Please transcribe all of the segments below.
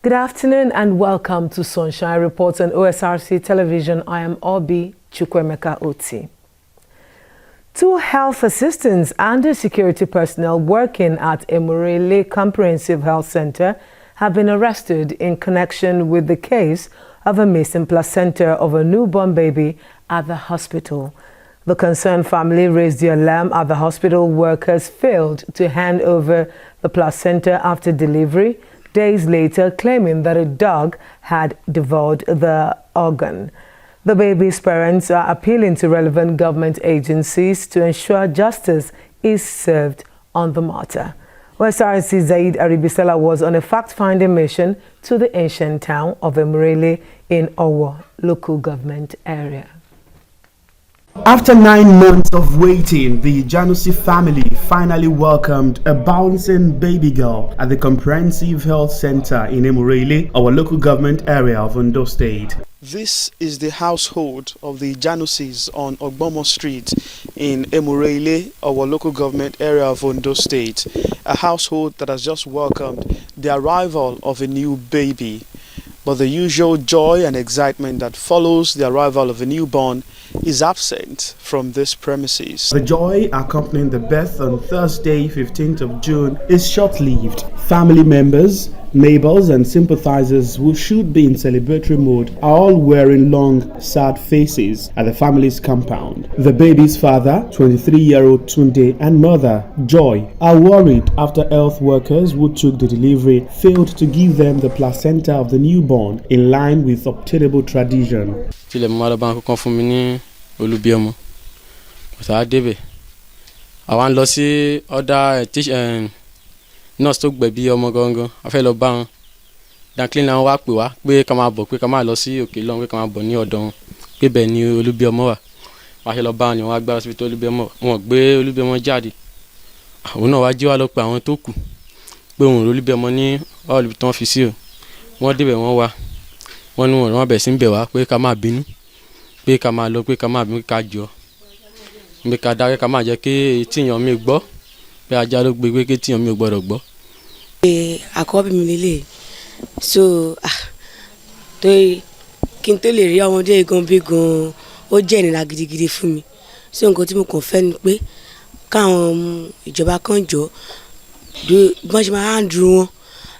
Good afternoon and welcome to Sunshine Reports on OSRC Television. I am Obi Chukwemeka Oti. 2 health assistants and a security personnel working at Emurele Comprehensive Health Center have been arrested in connection with the case of a missing placenta of a newborn baby at the hospital. The concerned family raised the alarm as the hospital workers failed to hand over the placenta after delivery, days later claiming that a dog had devoured the organ. The baby's parents are appealing to relevant government agencies to ensure justice is served on the matter. Osrc Zaid Aribisala was on a fact-finding mission to the ancient town of Emurele in Owo local government area. After 9 months of waiting, the Janusi family finally welcomed a bouncing baby girl at the Comprehensive Health Center in Emurele, our local government area of Ondo State. This is the household of the Janusis on Ogbomo Street in Emurele, our local government area of Ondo State. A household that has just welcomed the arrival of a new baby. But the usual joy and excitement that follows the arrival of a newborn is absent from this premises. The joy accompanying the birth on Thursday, 15th of June, is short-lived. Family members, neighbors and sympathizers who should be in celebratory mood are all wearing long, sad faces at the family's compound. The baby's father, 23-year-old Tunde, and mother, Joy, are worried after health workers who took the delivery failed to give them the placenta of the newborn in line with obtainable tradition. Nurse tó gbẹ̀bí ọmọ gangan a fẹ́ lọ bá wọn danclin náà wá pè wá pé ká máa bọ̀ pé ká máa lọ sí òkè lọ́hùn pé ká máa bọ̀ ní ọ̀dọ̀ wọn pé bẹ́ẹ̀ ni olúbí ọmọ wà wá ṣe lọ bá wọn ni wọ́n á gbá síbi tó olúbí ọmọ wọn gbé olúbí ọmọ jáde àwọn náà wá jí wá lọ pé àwọn tó kù pé òun olúbí ọmọ ní ọ̀lùbí tí wọ́n fi sí o wọ́n débẹ̀ wọ́n wá wọ́n ní wọ́n bẹ̀ sí ń bẹ̀ wá pé ká máa bínú pé ká máa lọ pé ká máa bínú ká jọ pé ká dákẹ́ ká máa jẹ́ kí tíyàn mi gbọ́ pé ajá ló gbé pé kí tíyàn mi ò gbọ́dọ̀ gbọ́. Àkọ́bí mi lélẹ̀ so tó kí n tó lè rí ọmọdé gan bí gan ó jẹ́ ìnira gidigidi fún mi so nǹkan tí mo kàn fẹ́ ni pé káwọn ìjọba kan jọ bí wọ́n ṣe máa ń dúró wọn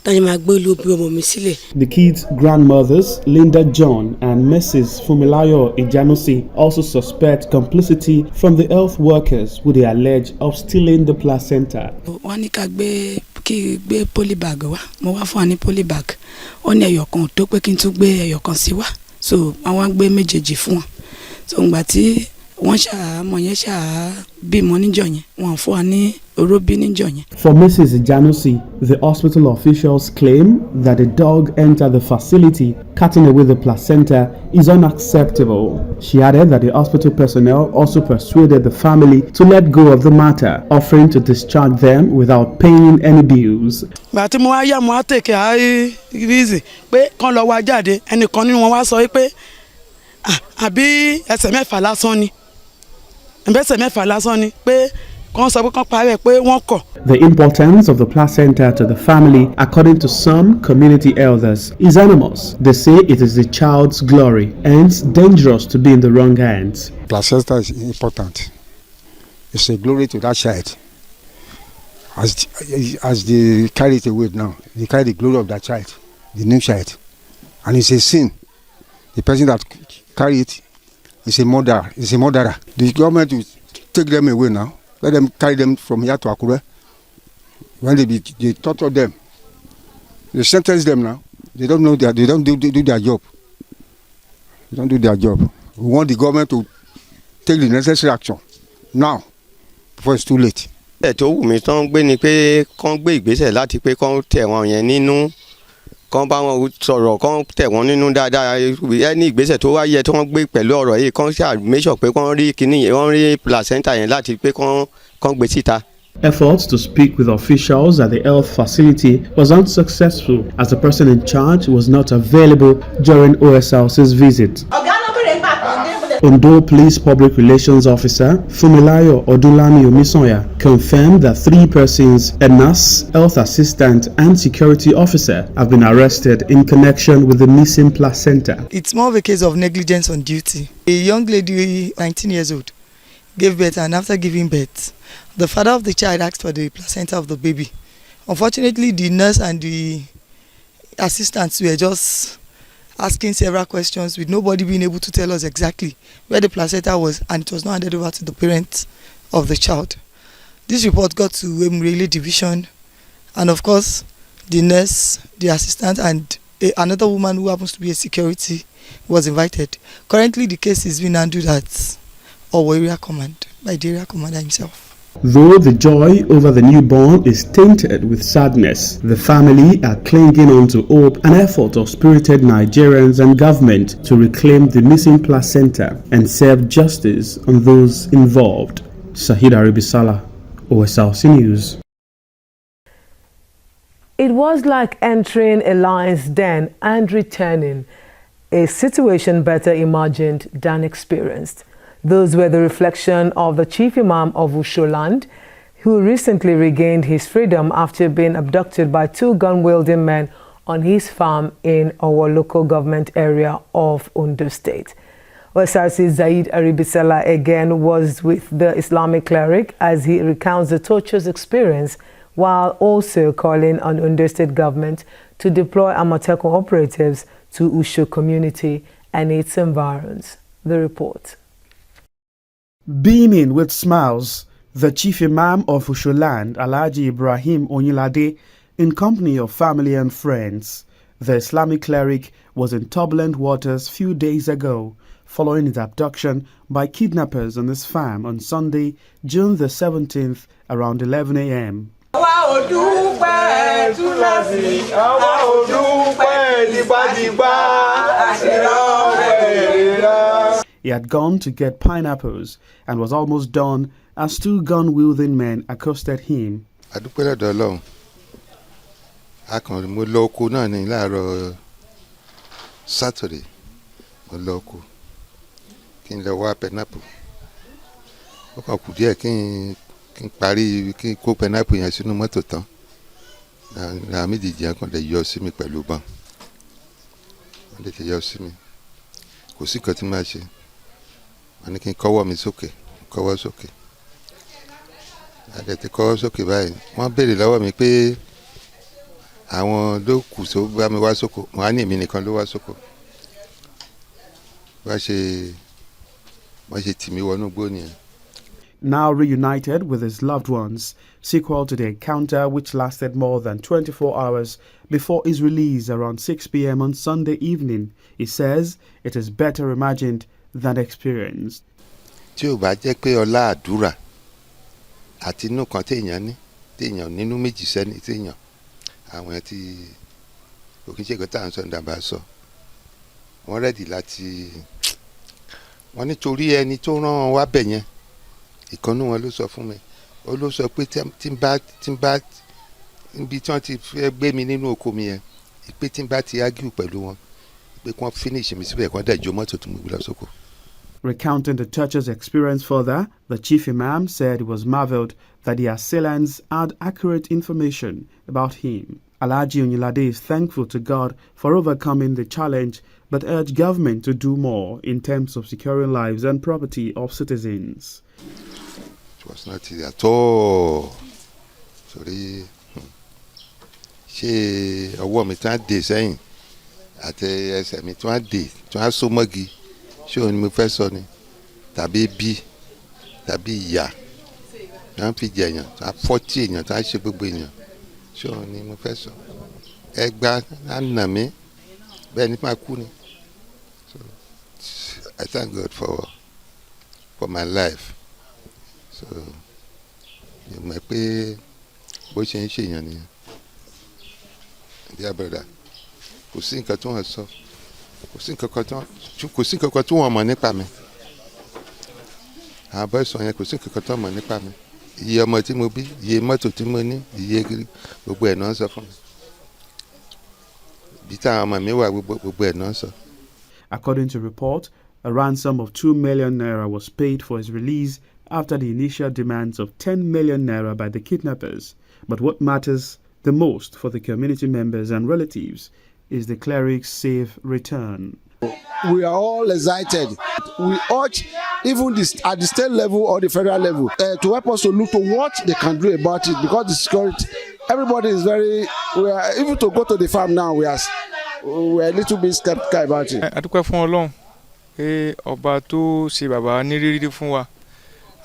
tó ṣe máa gbé olóbi ọmọ mi sílẹ̀. The kids' grandmothers, Linda John and Mrs. Fumilayo Ijanusi, also suspect complicity from the health workers who they allege of stealing the placenta. Wọ́n ní ká gbé polybag wá mo wá fún wa ní polybag ó ní ẹyọkan tó pé kí n tún gbé ẹyọkan sí wá so àwọn gbé méjèèjì fún wọn so ngbà tí wọ́n ṣàmọ̀ yẹn bímọ níjọ́ yẹn wọ́n fún wa ní oróbí níjọ́ yẹn. For Mrs. Ijanusi, the hospital officials claim that the dog entered the facility cutting away the placenta is unacceptable. She added that the hospital personnel also persuaded the family to let go of the matter, offering to discharge them without paying any bills. Gbàtí mo wá yá mo á tèkè àìrízì pé kán lọ wá jáde ẹnìkan nínú wọn wá sọ pé àbí ẹsẹ̀ mẹ́fà lásán ni ẹ̀bẹ̀sẹ̀ mẹ́fà lásán ni pé kán sọ pé kán parẹ́ pé wọ́n kọ̀. The importance of the placenta to the family, according to some community elders, is enormous. They say it is the child's glory, hence dangerous to be in the wrong hands. Placenta is important. It's a glory to that child. As they carry it away now, they carry the glory of that child, the new child, and it's a sin. The person that carry it is a murderer. Is a murderer. The government will take them away now. Let them carry them from here to Akure. When they torture them, they sentence them now. They don't know that they don't do their job. They don't do their job. We want the government to take the necessary action now before it's too late. Tó wù mí tán gbé ni pé kán gbé ìgbésẹ̀ láti pé kán tẹ̀ wọ́n yẹn nínú kán bá wọn sọ̀rọ̀ kán tẹ̀ wọ́n nínú dáadáa ẹni ìgbésẹ̀ tó wá yẹ tí wọ́n gbé pẹ̀lú ọ̀rọ̀ yìí kán ṣáà make sure pé kán rí kíní yẹn wọ́n rí placenta yẹn láti pé kán gbé síta. Efforts to speak with officials at the health facility was unsuccessful as the person in charge was not available during OSRC's visit. Ondo Police Public Relations Officer Fumilayo Odulami Omisonya confirmed that 3 persons, a nurse, health assistant and security officer, have been arrested in connection with the missing placenta. It's more of a case of negligence on duty. A young lady, 19 years old, gave birth, and after giving birth, the father of the child asked for the placenta of the baby. Unfortunately, the nurse and the assistants were just asking several questions with nobody being able to tell us exactly where the placenta was, and it was not handed over to the parents of the child. This report got to Emurele Division, and of course the nurse, the assistant and another woman who happens to be a security was invited. Currently the case is being handled at Owo Area Command by the area commander himself. Though the joy over the newborn is tainted with sadness, the family are clinging on to hope and effort of spirited Nigerians and government to reclaim the missing placenta and serve justice on those involved. Sahid Aribisala, OSRC News. It was like entering a lion's den and returning, a situation better imagined than experienced. Those were the reflection of the chief imam of Usholand, who recently regained his freedom after being abducted by 2 gun-wielding men on his farm in our local government area of Ondo State. Osrc Zaid Aribisala again was with the Islamic cleric as he recounts the torturous experience, while also calling on Ondo State government to deploy Amatekun operatives to Usho community and its environs. The report. Beaming with smiles, the chief imam of Usholand, Alhaji Ibrahim Onyilade, in company of family and friends, the Islamic cleric was in turbulent waters few days ago, following his abduction by kidnappers on his farm on Sunday, June the 17th, around 11 a.m. He had gone to get pineapples and was almost done as 2 gun-wielding men accosted him. Adúpẹ́ lọ́dọ̀ Ọlọ́run. Akànrin mo lọ oko náà ní láàárọ̀ Saturday. Mo lọ oko kí n lọ wá pineapple. Ó kàn kù díẹ̀ kí n parí kí n kó pineapple yẹn sínú mọ́tò tán. Náà méjèèjì yẹn kàn lè yọ sí mi pẹ̀lú bọn. Wọ́n lè ti yọ sí mi. Kò sí nǹkan tí màá ṣe. Wọ́n ní kí n kọ́wọ́ mi sókè, kọ́wọ́ sókè. Àdẹ̀ ti kọ́wọ́ sókè báyìí. Wọ́n béèrè lọ́wọ́ mi pé àwọn ló kù tó bá mi wá sóko. Wọ́n á ní èmi nìkan ló wá sóko. Wọ́n ṣe tì mí wọnú igbó nìyẹn. Now reunited with his loved ones, sequel to the encounter which lasted more than 24 hours before his release around 6 p.m. on Sunday evening, he says it is better imagined than experienced. Tí ó bá jẹ́ pé ọlá àdúrà àti inú kan téèyàn nínú méjì sẹ́ni téèyàn àwọn ẹ̀ tí òkìṣègùn tá à ń sọ ìdàbà sọ wọ́n rẹ́dì láti wọ́n nítorí ẹni tó rán wá bẹ̀ yẹn ìkànnú wọn ló sọ fún mi ó ló sọ pé tí n bá níbi tí wọ́n ti fẹ́ gbé mi nínú oko mi yẹn pé tí n bá ti ágìw pẹ̀lú wọn pé kí wọ́n finish mi síbẹ̀ kí wọ́n dẹ̀ jó mọ́tò tó mú mi lọ sóko. Recounting the church's experience further, the chief imam said he was marveled that the assailants had accurate information about him. Alhaji Onyilade is thankful to God for overcoming the challenge, but urged government to do more in terms of securing lives and property of citizens. It was not easy at all. Sorry. Ṣé ọwọ́ mi tí wọ́n dè sẹ́yìn àti ẹsẹ̀ mi tí wọ́n dè tí wọ́n so mọ́gi ṣé òun ni mo fẹ́ sọ ni tàbí bí tàbí ìyà tí wọ́n fi jẹ èèyàn tí wọ́n fọ́tí èèyàn tí wọ́n ṣe gbogbo èèyàn ṣé òun ni mo fẹ́ sọ ẹgbà àná mi bẹ́ẹ̀ ni máa kú ni. So I thank God for my life. So you mọ̀ pé bó ṣe ń ṣèyàn nìyẹn. Dear brother, kò sí nǹkan tí wọ́n sọ kò sí nǹkan kan tí wọ́n mọ̀ nípa mi àwọn bọ́ sọ yẹn kò sí nǹkan kan tí wọ́n mọ̀ nípa mi iye ọmọ tí mo bí iye mọ́tò tí mo ní iye gbogbo ẹ̀ náà sọ fún mi bí táwọn ọmọ mi wà gbogbo ẹ̀ náà sọ. According to report, A ransom of 2 million naira was paid for his release after the initial demands of 10 million naira by the kidnappers. But what matters the most for the community members and relatives is the cleric's safe return. We are all excited. We urge even this at the state level or the federal level to help us to look to what they can do about it, because the security, everybody is very, we are even to go to the farm now, we are a little bit skeptical about it. Adúpẹ́ fún Ọlọ́run pé ọba tó ṣe bàbá ní rírí fún wa.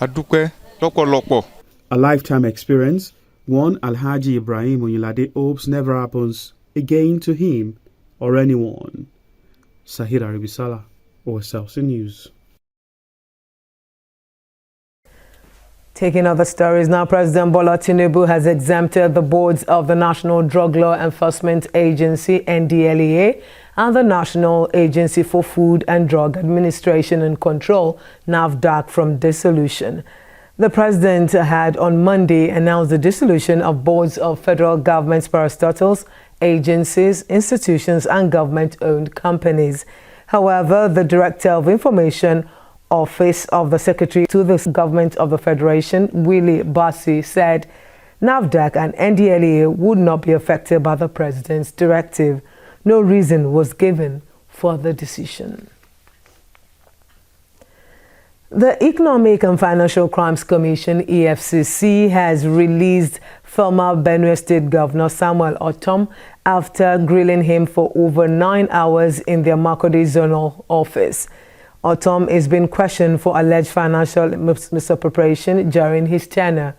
Adúpẹ́ lọ́pọ̀lọpọ̀. A lifetime experience, one Alhaji Ibrahim Oyinlade hopes never happens again to him or anyone. Sahir Aribisala, Osrc News. Taking other stories now, President Bola Tinubu has exempted the boards of the National Drug Law Enforcement Agency, NDLEA, and the National Agency for Food and Drug Administration and Control, NAFDAC, from dissolution. The president had on Monday announced the dissolution of boards of federal government's parastatals, agencies, institutions, and government-owned companies. However, the Director of Information Office of the Secretary to the Government of the Federation, Willie Bassi, said NAFDAC and NDLEA would not be affected by the president's directive. No reason was given for the decision. The Economic and Financial Crimes Commission, EFCC, has released former Benue State Governor Samuel Ortom after grilling him for over 9 hours in their Makurdi zonal office. Ortom is being questioned for alleged financial misappropriation during his tenure.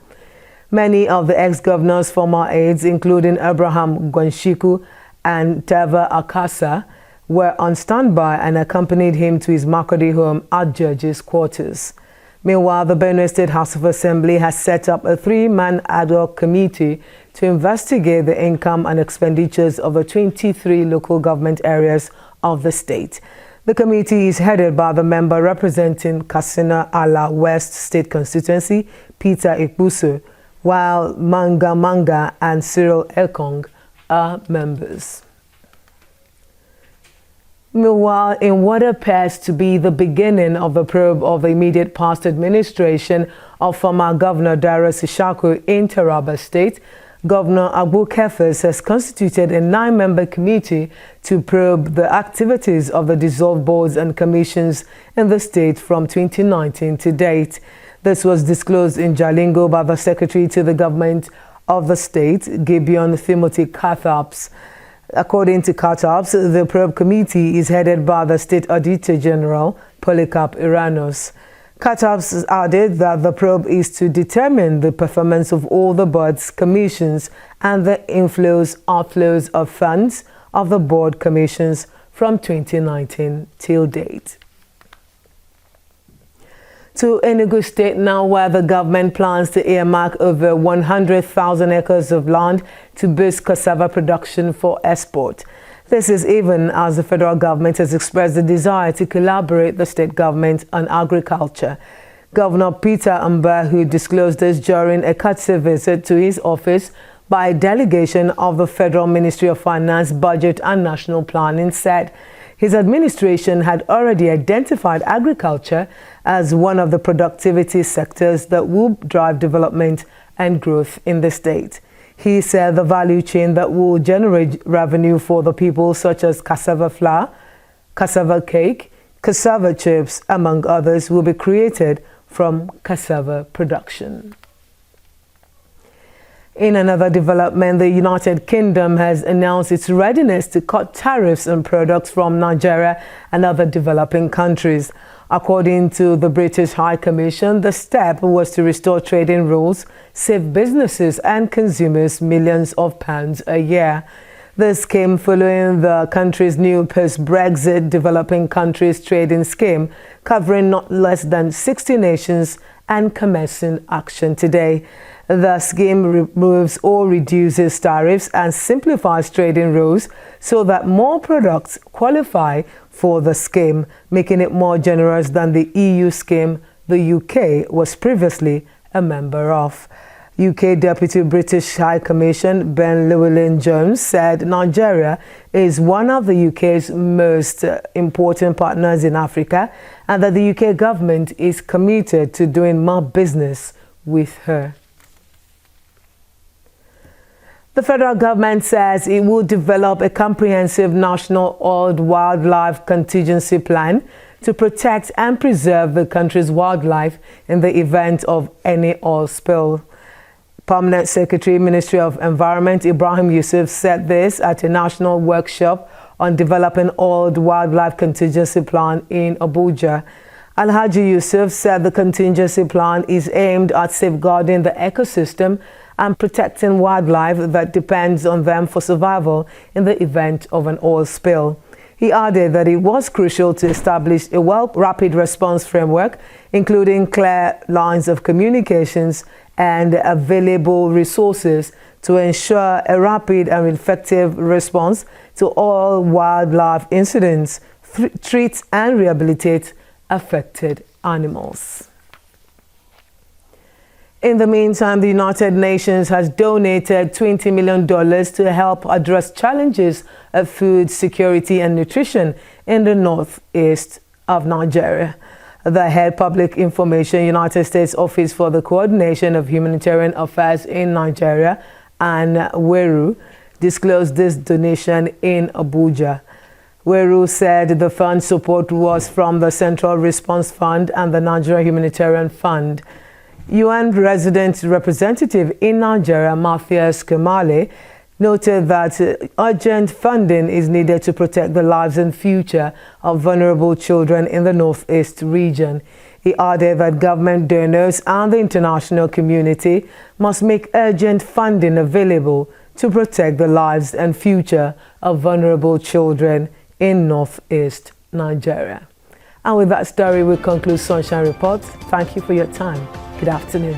Many of the ex-governor's former aides, including Abraham Gwanshiku and Teva Akasa, were on standby and accompanied him to his Makurdi home at Judge's quarters. Meanwhile, the Benue State House of Assembly has set up a 3-man ad hoc committee to investigate the income and expenditures of the 23 local government areas of the state. The committee is headed by the member representing Katsina Ala West State Constituency, Peter Ikbusu, while Manga Manga and Cyril Ekong are members. Meanwhile, in what appears to be the beginning of the probe of the immediate past administration of former Governor Darius Ishaku in Taraba State, Governor Abu Kefas has constituted a 9-member committee to probe the activities of the dissolved boards and commissions in the state from 2019 to date. This was disclosed in Jalingo by the Secretary to the Government of the state, Gibeon Timothy Kathaps. According to Kathaps, the probe committee is headed by the State Auditor General, Polycarp Iranos. Kathaps added that the probe is to determine the performance of all the boards, commissions, and the inflows, outflows of funds of the board commissions from 2019 till date. To Enugu State now, where the government plans to earmark over 100,000 acres of land to boost cassava production for export. This is even as the federal government has expressed the desire to collaborate the state government on agriculture. Governor Peter Mbahu disclosed this during a courtesy visit to his office by a delegation of the Federal Ministry of Finance, Budget and National Planning, said his administration had already identified agriculture as one of the productivity sectors that will drive development and growth in the state. He said the value chain that will generate revenue for the people, such as cassava flour, cassava cake, cassava chips, among others, will be created from cassava production. In another development, the United Kingdom has announced its readiness to cut tariffs on products from Nigeria and other developing countries. According to the British High Commission, the step was to restore trading rules, save businesses and consumers millions of pounds a year. This came following the country's new post-Brexit developing countries trading scheme, covering not less than 60 nations and commencing action today. The scheme removes or reduces tariffs and simplifies trading rules so that more products qualify for the scheme, making it more generous than the EU scheme the UK was previously a member of. UK Deputy British High Commission Ben Llewellyn-Jones said Nigeria is one of the UK's most important partners in Africa and that the UK government is committed to doing more business with her. The federal government says it will develop a comprehensive national wildlife contingency plan to protect and preserve the country's wildlife in the event of any oil spill. Permanent Secretary, Ministry of Environment, Ibrahim Yusuf said this at a national workshop on developing wildlife contingency plan in Abuja. Alhaji Yusuf said the contingency plan is aimed at safeguarding the ecosystem and protecting wildlife that depends on them for survival in the event of an oil spill. He added that it was crucial to establish a rapid response framework, including clear lines of communications and available resources to ensure a rapid and effective response to all wildlife incidents, treat and rehabilitate affected animals. In the meantime, the United Nations has donated $20 million to help address challenges of food security and nutrition in the northeast of Nigeria. The Head Public Information United States Office for the Coordination of Humanitarian Affairs in Nigeria and WERU disclosed this donation in Abuja. WERU said the fund support was from the Central Response Fund and the Nigeria Humanitarian Fund. UN Resident Representative in Nigeria, Matthias Kemale, noted that urgent funding is needed to protect the lives and future of vulnerable children in the Northeast region. He added that government donors and the international community must make urgent funding available to protect the lives and future of vulnerable children in Northeast Nigeria. And with that story, we conclude Sunshine Report. Thank you for your time. Good afternoon.